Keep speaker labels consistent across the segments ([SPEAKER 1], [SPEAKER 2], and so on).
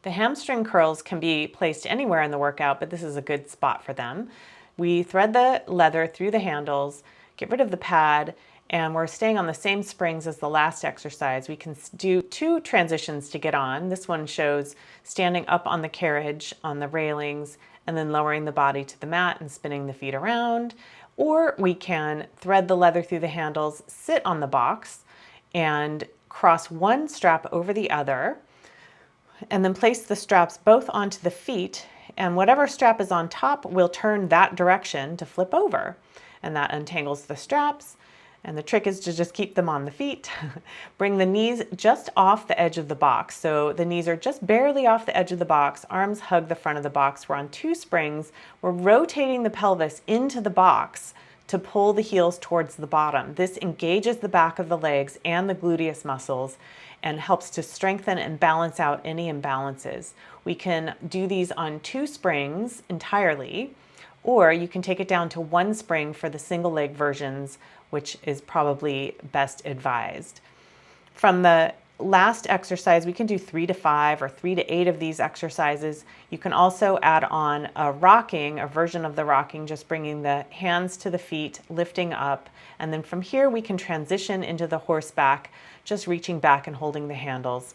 [SPEAKER 1] The hamstring curls can be placed anywhere in the workout, but this is a good spot for them. We thread the leather through the handles, get rid of the pad, and we're staying on the same springs as the last exercise. We can do 2 transitions to get on. This one shows standing up on the carriage, on the railings, and then lowering the body to the mat and spinning the feet around. Or we can thread the leather through the handles, sit on the box, and cross one strap over the other, and then place the straps both onto the feet, and whatever strap is on top will turn that direction to flip over, and that untangles the straps. And the trick is to just keep them on the feet. Bring the knees just off the edge of the box. So the knees are just barely off the edge of the box, arms hug the front of the box. We're on 2 springs. We're rotating the pelvis into the box to pull the heels towards the bottom. This engages the back of the legs and the gluteus muscles and helps to strengthen and balance out any imbalances. We can do these on 2 springs entirely, or you can take it down to 1 spring for the single leg versions, which is probably best advised. From the last exercise, we can do 3 to 5 or 3 to 8 of these exercises. You can also add on a version of the rocking, just bringing the hands to the feet, lifting up. And then from here, we can transition into the horseback, just reaching back and holding the handles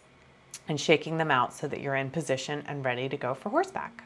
[SPEAKER 1] and shaking them out so that you're in position and ready to go for horseback.